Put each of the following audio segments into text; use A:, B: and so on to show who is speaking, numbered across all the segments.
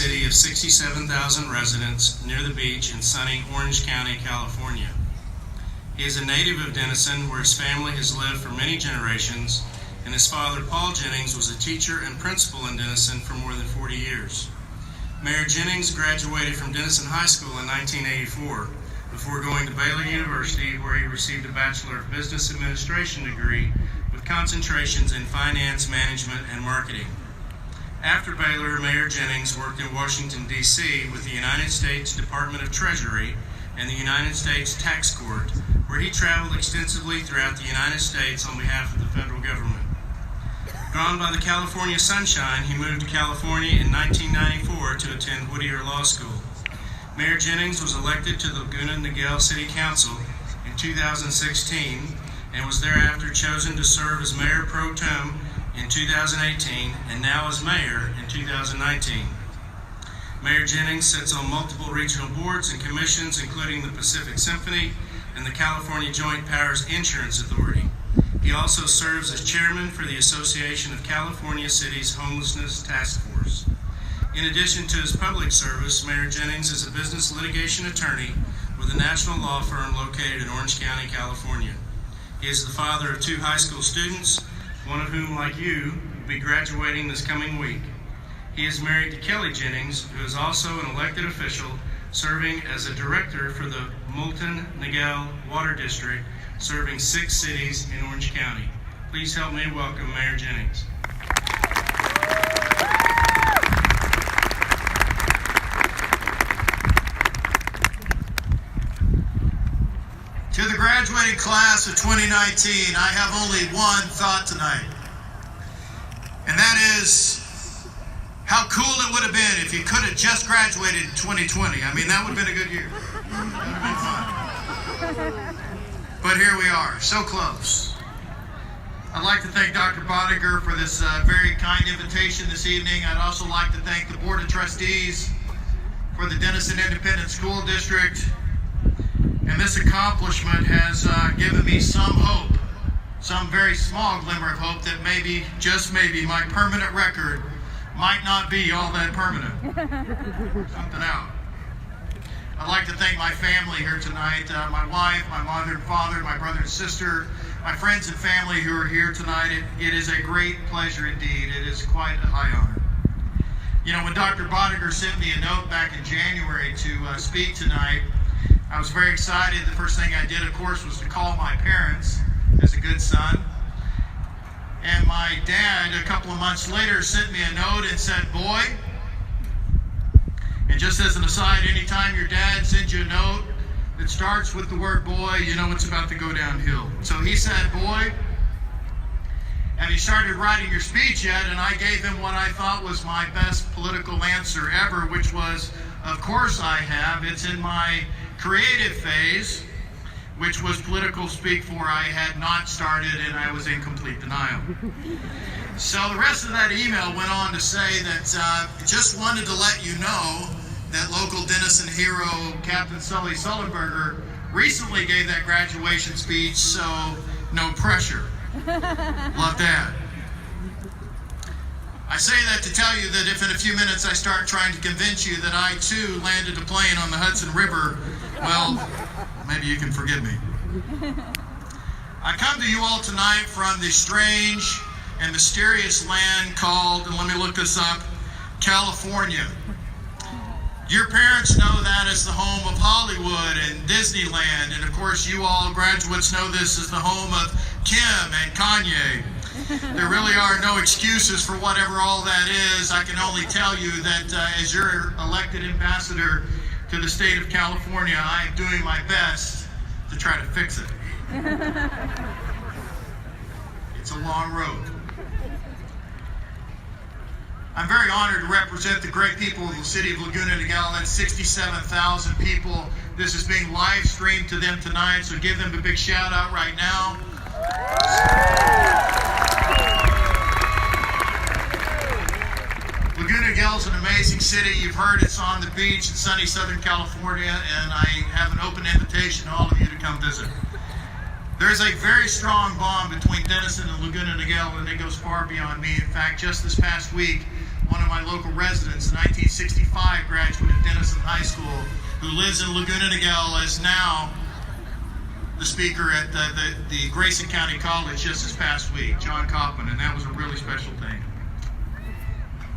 A: city of 67,000 residents near the beach in sunny Orange County, California. He is a native of Denison, where his family has lived for many generations, and his father, Paul Jennings, was a teacher and principal in Denison for more than 40 years. Mayor Jennings graduated from Denison High School in 1984 before going to Baylor University, where he received a Bachelor of Business Administration degree with concentrations in finance, management, and marketing. After Baylor, Mayor Jennings worked in Washington, D.C. with the United States Department of Treasury and the United States Tax Court, where he traveled extensively throughout the United States on behalf of the federal government. Drawn by the California sunshine, he moved to California in 1994 to attend Whittier Law School. Mayor Jennings was elected to the Laguna Niguel City Council in 2016 and was thereafter chosen to serve as Mayor Pro Tem in 2018 and now as Mayor in 2019. Mayor Jennings sits on multiple regional boards and commissions, including the Pacific Symphony and the California Joint Powers Insurance Authority. He also serves as chairman for the Association of California Cities Homelessness Task Force. In addition to his public service, Mayor Jennings is a business litigation attorney with a national law firm located in Orange County, California. He is the father of 2 high school students, one of whom, like you, will be graduating this coming week. He is married to Kelly Jennings, who is also an elected official serving as a director for the Niguel Water District, serving 6 cities in Orange County. Please help me welcome Mayor Jennings.
B: To the graduating class of 2019, I have only one thought tonight, and that is how cool it would have been if you could have just graduated in 2020. I mean, that would have been a good year. That would have been fun. But here we are, so close. I'd like to thank Dr. Bodiger for this very kind invitation this evening. I'd also like to thank the Board of Trustees for the Denison Independent School District. And this accomplishment has given me some hope, some very small glimmer of hope that maybe, just maybe, my permanent record might not be all that permanent. Something out. I'd like to thank my family here tonight, my wife, my mother and father, my brother and sister, my friends and family who are here tonight. It is a great pleasure indeed. It is quite a high honor. You know, when Dr. Bodiger sent me a note back in January to speak tonight, I was very excited. The first thing I did, of course, was to call my parents as a good son. And my dad, a couple of months later, sent me a note and said, "Boy," and just as an aside, anytime your dad sends you a note that starts with the word boy, you know it's about to go downhill. So he said, "Boy, have you started writing your speech yet?" And I gave him what I thought was my best political answer ever, which was, "Of course I have. It's in my creative phase," which was political speak for I had not started and I was in complete denial. So the rest of that email went on to say that just wanted to let you know that local Denison hero Captain Sully Sullenberger recently gave that graduation speech, so no pressure. Love that. I say that to tell you that if in a few minutes I start trying to convince you that I too landed a plane on the Hudson River, well, maybe you can forgive me. I come to you all tonight from the strange and mysterious land called, and let me look this up, California. Your parents know that as the home of Hollywood and Disneyland, and of course you all graduates know this as the home of Kim and Kanye. There really are no excuses for whatever all that is. I can only tell you that as your elected ambassador to the state of California, I am doing my best to try to fix it. It's a long road. I'm very honored to represent the great people of the city of Laguna Niguel. That's 67,000 people. This is being live streamed to them tonight, so give them a big shout out right now. Laguna Niguel is an amazing city. You've heard it's on the beach in sunny Southern California, and I have an open invitation to all of you to come visit. There's a very strong bond between Denison and Laguna Niguel, and it goes far beyond me. In fact, just this past week, one of my local residents, a 1965 graduate of Denison High School, who lives in Laguna, Niguel, is now the speaker at the Grayson County College just this past week, John Kaufman, and that was a really special thing.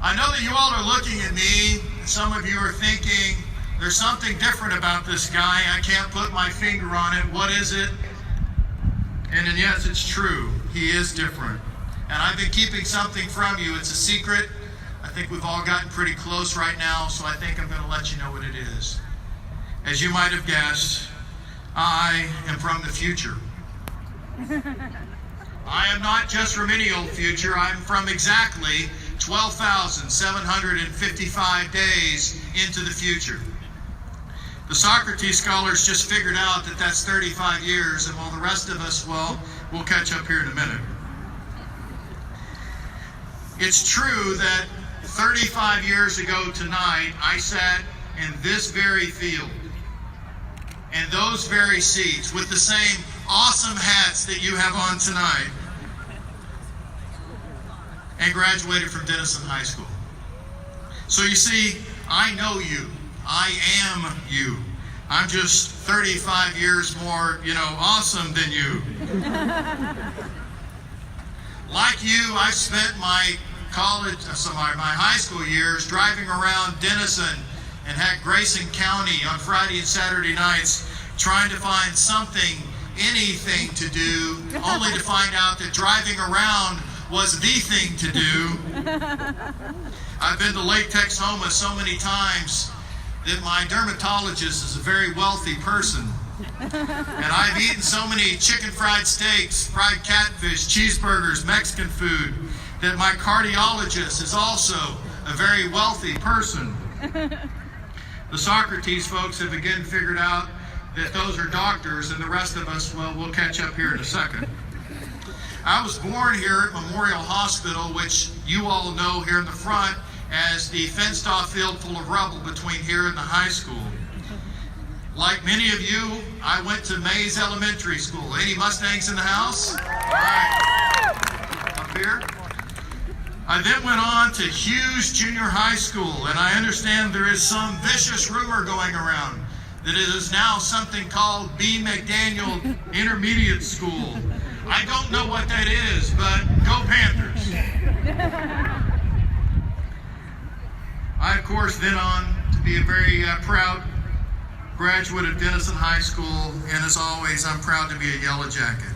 B: I know that you all are looking at me. Some of you are thinking, there's something different about this guy. I can't put my finger on it. What is it? And then yes, it's true. He is different. And I've been keeping something from you. It's a secret. I think we've all gotten pretty close right now, so I think I'm going to let you know what it is. As you might have guessed, I am from the future. I am not just from any old future. I'm from exactly 12,755 days into the future. The Socrates scholars just figured out that that's 35 years, and while the rest of us, well, we'll catch up here in a minute. It's true that 35 years ago tonight, I sat in this very field, in those very seats, with the same awesome hats that you have on tonight, and graduated from Denison High School. So you see, I know you. I am you. I'm just 35 years more, awesome than you. Like you, I spent my high school years driving around Denison and heck, Grayson County on Friday and Saturday nights, trying to find something, anything to do, only to find out that driving around was the thing to do. I've been to Lake Texoma so many times that my dermatologist is a very wealthy person. And I've eaten so many chicken fried steaks, fried catfish, cheeseburgers, Mexican food, that my cardiologist is also a very wealthy person. The Socrates folks have again figured out that those are doctors, and the rest of us, well, we'll catch up here in a second. I was born here at Memorial Hospital, which you all know here in the front as the fenced-off field full of rubble between here and the high school. Like many of you, I went to Mays Elementary School. Any Mustangs in the house? All right. Up here. I then went on to Hughes Junior High School, and I understand there is some vicious rumor going around that it is now something called B. McDaniel Intermediate School. I don't know what that is, but go Panthers. I, of course, then on to be a very proud graduate of Denison High School, and as always, I'm proud to be a Yellow Jacket.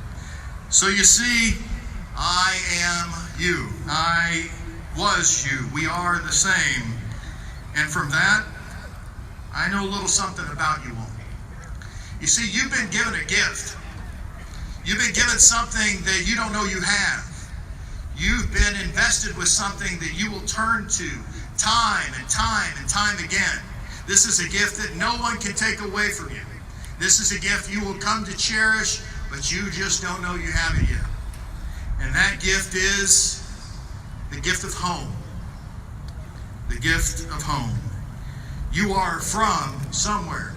B: So you see, I am you. I was you. We are the same. And from that, I know a little something about you all. You see, you've been given a gift. You've been given something that you don't know you have. You've been invested with something that you will turn to time and time and time again. This is a gift that no one can take away from you. This is a gift you will come to cherish, but you just don't know you have it yet. And that gift is the gift of home. The gift of home. You are from somewhere.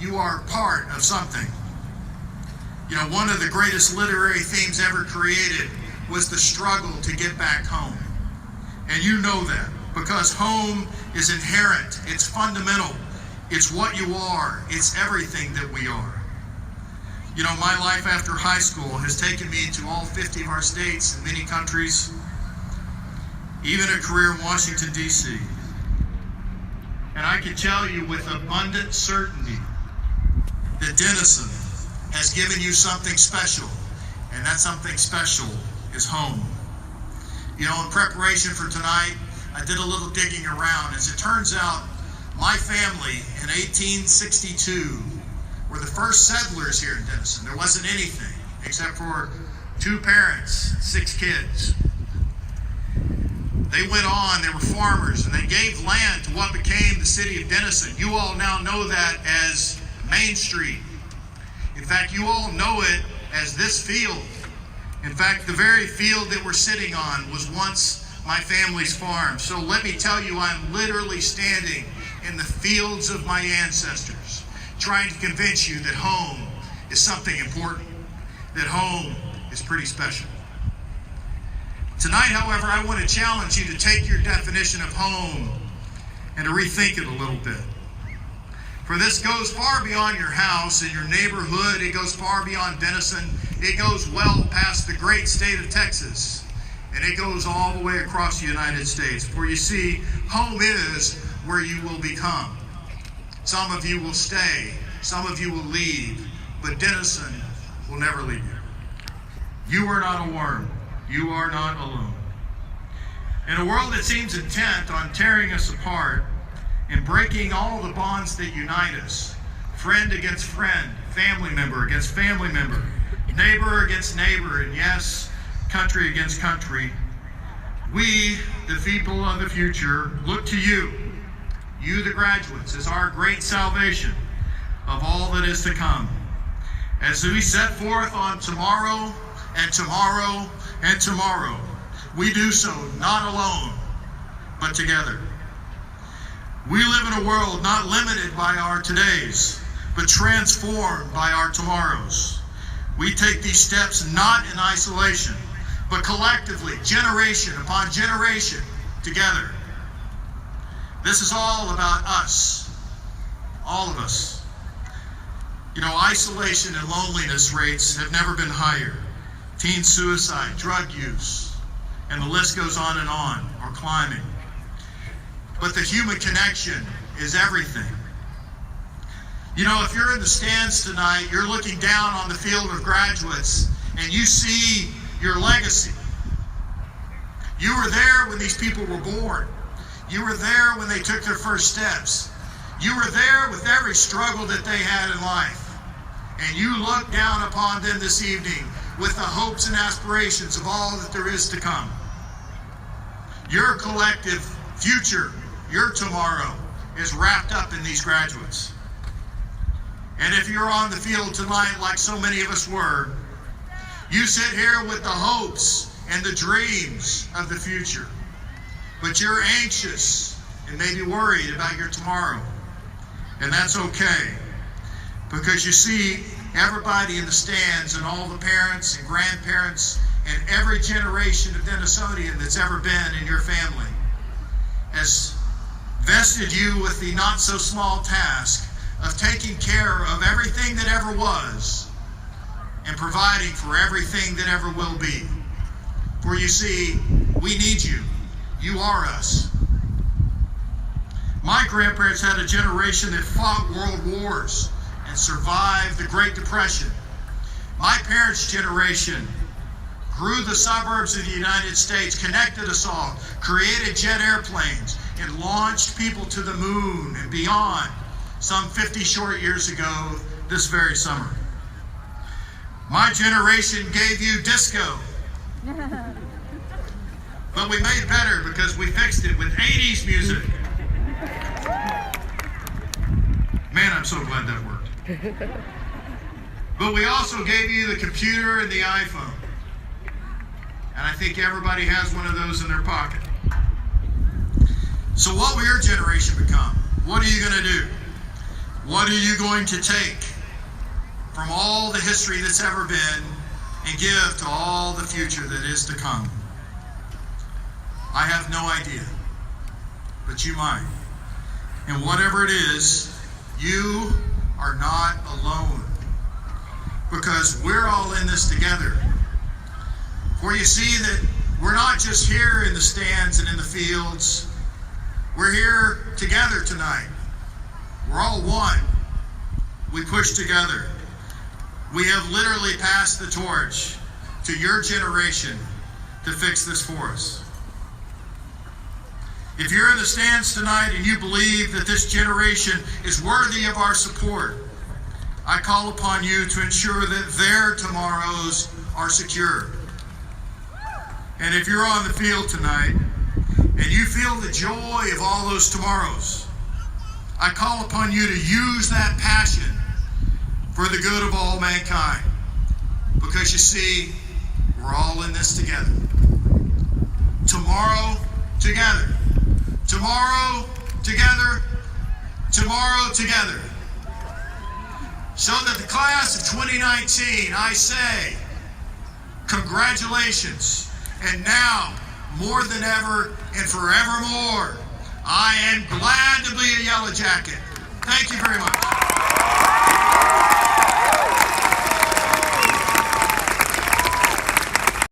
B: You are part of something. One of the greatest literary themes ever created was the struggle to get back home. And you know that because home is inherent. It's fundamental. It's what you are. It's everything that we are. My life after high school has taken me to all 50 of our states and many countries, even a career in Washington, D.C. And I can tell you with abundant certainty that Denison has given you something special, and that something special is home. In preparation for tonight, I did a little digging around. As it turns out, my family in 1862 were the first settlers here in Denison. There wasn't anything except for 2 parents, 6 kids. They went on, they were farmers, and they gave land to what became the city of Denison. You all now know that as Main Street. In fact, you all know it as this field. In fact, the very field that we're sitting on was once my family's farm. So let me tell you, I'm literally standing in the fields of my ancestors, trying to convince you that home is something important, that home is pretty special. Tonight, however, I want to challenge you to take your definition of home and to rethink it a little bit. For this goes far beyond your house and your neighborhood. It goes far beyond Denison. It goes well past the great state of Texas. And it goes all the way across the United States. For you see, home is where you will become. Some of you will stay. Some of you will leave. But Denison will never leave you. You are not a worm. You are not alone. In a world that seems intent on tearing us apart and breaking all the bonds that unite us, friend against friend, family member against family member, neighbor against neighbor, and yes, country against country, we, the people of the future, look to you, the graduates, as our great salvation of all that is to come. As we set forth on tomorrow and tomorrow and tomorrow, we do so not alone, but together. We live in a world not limited by our todays, but transformed by our tomorrows. We take these steps not in isolation, but collectively, generation upon generation, together. This is all about us, all of us. You know, isolation and loneliness rates have never been higher. Teen suicide, drug use, and the list goes on, are climbing. But the human connection is everything. You know, if you're in the stands tonight, you're looking down on the field of graduates, and you see your legacy. You were there when these people were born. You were there when they took their first steps. You were there with every struggle that they had in life. And you look down upon them this evening with the hopes and aspirations of all that there is to come. Your collective future, your tomorrow, is wrapped up in these graduates. And if you're on the field tonight like so many of us were, you sit here with the hopes and the dreams of the future. But you're anxious and maybe worried about your tomorrow. And that's okay. Because you see, everybody in the stands and all the parents and grandparents and every generation of Denisonian that's ever been in your family has vested you with the not so small task of taking care of everything that ever was and providing for everything that ever will be. For you see, we need you. You are us. My grandparents had a generation that fought world wars and survived the Great Depression. My parents' generation grew the suburbs of the United States, connected us all, created jet airplanes, and launched people to the moon and beyond some 50 short years ago this very summer. My generation gave you disco. But we made better because we fixed it with 80s music. Man, I'm so glad that worked. But we also gave you the computer and the iPhone. And I think everybody has one of those in their pocket. So what will your generation become? What are you going to do? What are you going to take from all the history that's ever been and give to all the future that is to come? I have no idea, but you might. And whatever it is, you are not alone, because we're all in this together. For you see that we're not just here in the stands and in the fields. We're here together tonight. We're all one. We push together. We have literally passed the torch to your generation to fix this for us. If you're in the stands tonight and you believe that this generation is worthy of our support, I call upon you to ensure that their tomorrows are secure. And if you're on the field tonight and you feel the joy of all those tomorrows, I call upon you to use that passion for the good of all mankind. Because you see, we're all in this together. Tomorrow, together. Tomorrow, together. Tomorrow, together. So that the class of 2019, I say, congratulations. And now, more than ever and forevermore, I am glad to be a Yellow Jacket. Thank you very much.